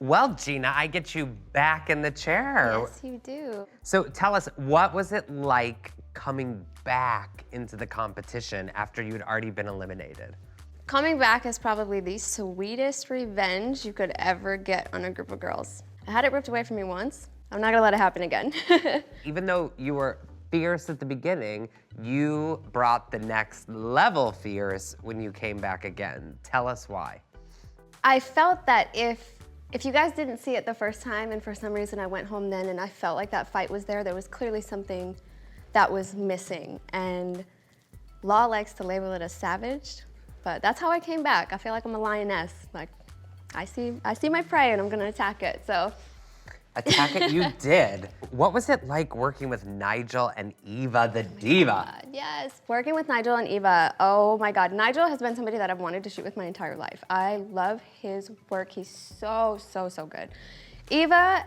Well, Jeana, I get you back in the chair. Yes, you do. So tell us, what was it like coming back into the competition after you'd already been eliminated? Coming back is probably the sweetest revenge you could ever get on a group of girls. I had it ripped away from me once. I'm not gonna let it happen again. Even though you were fierce at the beginning, you brought the next level fierce when you came back again. Tell us why. I felt that if you guys didn't see it the first time and for some reason I went home then and I felt like that fight was there was clearly something that was missing. And Law likes to label it as savage, but that's how I came back. I feel like I'm a lioness. Like, I see my prey and I'm gonna attack it, so. Attack it you did. What was it like working with Nigel and Eva the Diva? God, yes, working with Nigel and Eva, oh my God. Nigel has been somebody that I've wanted to shoot with my entire life. I love his work. He's so, so, so good. Eva,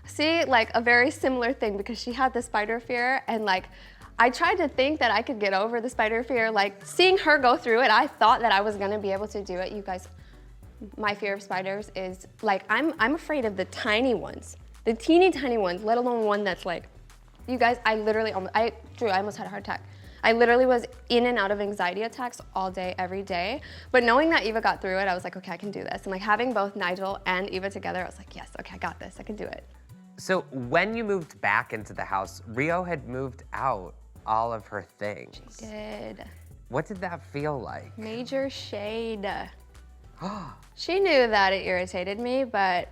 see, like a very similar thing because she had the spider fear and like, I tried to think that I could get over the spider fear. Like seeing her go through it, I thought that I was gonna be able to do it. You guys, my fear of spiders is like, I'm afraid of the tiny ones, the teeny tiny ones, let alone one that's like, you guys, Drew, I almost had a heart attack. I literally was in and out of anxiety attacks all day, every day. But knowing that Eva got through it, I was like, okay, I can do this. And like having both Nigel and Eva together, I was like, yes, okay, I got this, I can do it. So when you moved back into the house, Rio had moved out all of her things. She did. What did that feel like? Major shade. She knew that it irritated me, but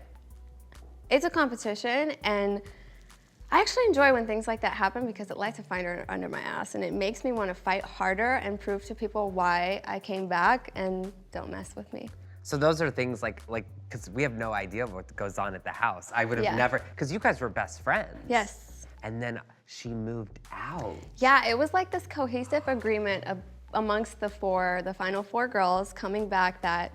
it's a competition, and I actually enjoy when things like that happen because it lights a fire under my ass, and it makes me want to fight harder and prove to people why I came back and don't mess with me. So those are things like, because we have no idea what goes on at the house. I would have never, because you guys were best friends. Yes. And then she moved out. Yeah, it was like this cohesive agreement amongst the final four girls coming back that,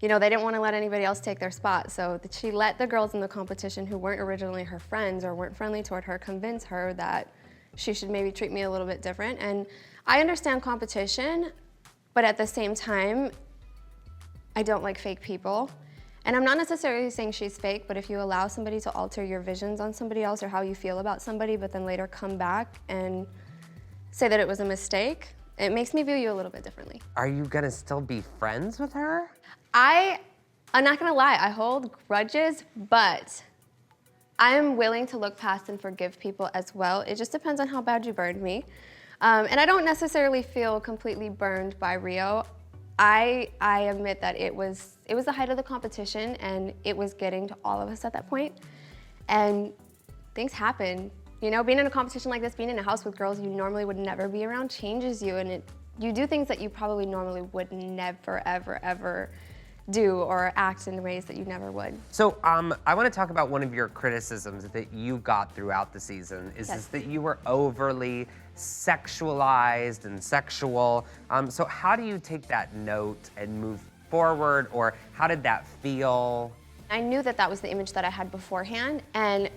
you know, they didn't want to let anybody else take their spot. So she let the girls in the competition who weren't originally her friends or weren't friendly toward her convince her that she should maybe treat me a little bit different. And I understand competition, but at the same time, I don't like fake people. And I'm not necessarily saying she's fake, but if you allow somebody to alter your visions on somebody else or how you feel about somebody, but then later come back and say that it was a mistake, it makes me view you a little bit differently. Are you gonna still be friends with her? I'm not gonna lie, I hold grudges, but I am willing to look past and forgive people as well. It just depends on how bad you burned me. And I don't necessarily feel completely burned by Rio. I admit that it was the height of the competition and it was getting to all of us at that point. And things happen. You know, being in a competition like this, being in a house with girls you normally would never be around changes you, and you do things that you probably normally would never, ever, ever do or act in ways that you never would. So I want to talk about one of your criticisms that you got throughout the season is that you were overly sexualized and sexual. So how do you take that note and move forward, or how did that feel? I knew that that was the image that I had beforehand, and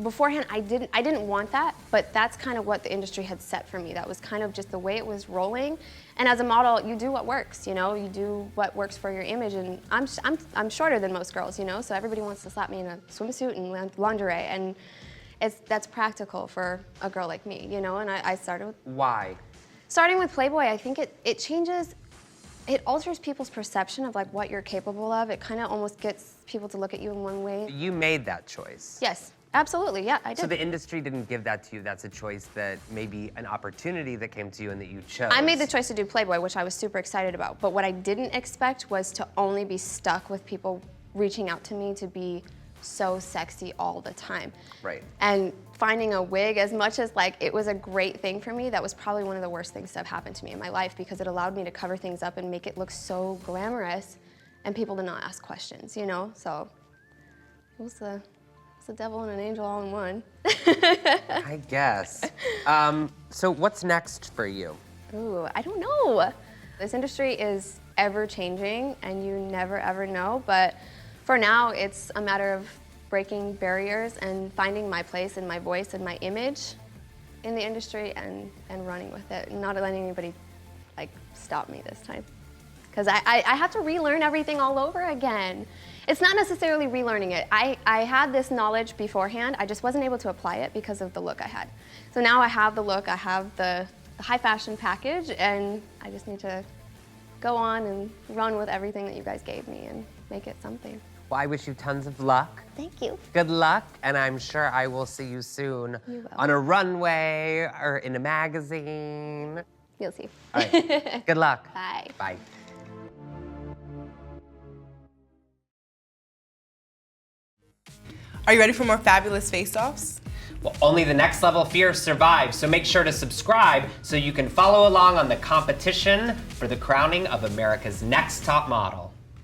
beforehand I didn't want that, but that's kind of what the industry had set for me. That was kind of just the way it was rolling. And as a model, you do what works, you know? You do what works for your image, and I'm shorter than most girls, you know? So everybody wants to slap me in a swimsuit and lingerie, and that's practical for a girl like me, you know? And I started with... Why? Starting with Playboy, I think it changes, it alters people's perception of like what you're capable of. It kind of almost gets people to look at you in one way. You made that choice. Yes. Absolutely, yeah, I did. So the industry didn't give that to you. That's a choice that maybe an opportunity that came to you and that you chose. I made the choice to do Playboy, which I was super excited about. But what I didn't expect was to only be stuck with people reaching out to me to be so sexy all the time. Right. And finding a wig, as much as like it was a great thing for me, that was probably one of the worst things that have happened to me in my life because it allowed me to cover things up and make it look so glamorous and people to not ask questions, you know? So it was the devil and an angel all in one. I guess. So what's next for you? Ooh, I don't know. This industry is ever changing and you never ever know, but for now it's a matter of breaking barriers and finding my place and my voice and my image in the industry and running with it and not letting anybody like stop me this time. Because I have to relearn everything all over again. It's not necessarily relearning it. I had this knowledge beforehand, I just wasn't able to apply it because of the look I had. So now I have the look, I have the high fashion package, and I just need to go on and run with everything that you guys gave me and make it something. Well, I wish you tons of luck. Thank you. Good luck, and I'm sure I will see you soon You will. on a runway or in a magazine. You'll see. All right, good luck. Bye. Bye. Are you ready for more fabulous face-offs? Well, only the next level fears survive, so make sure to subscribe so you can follow along on the competition for the crowning of America's Next Top Model.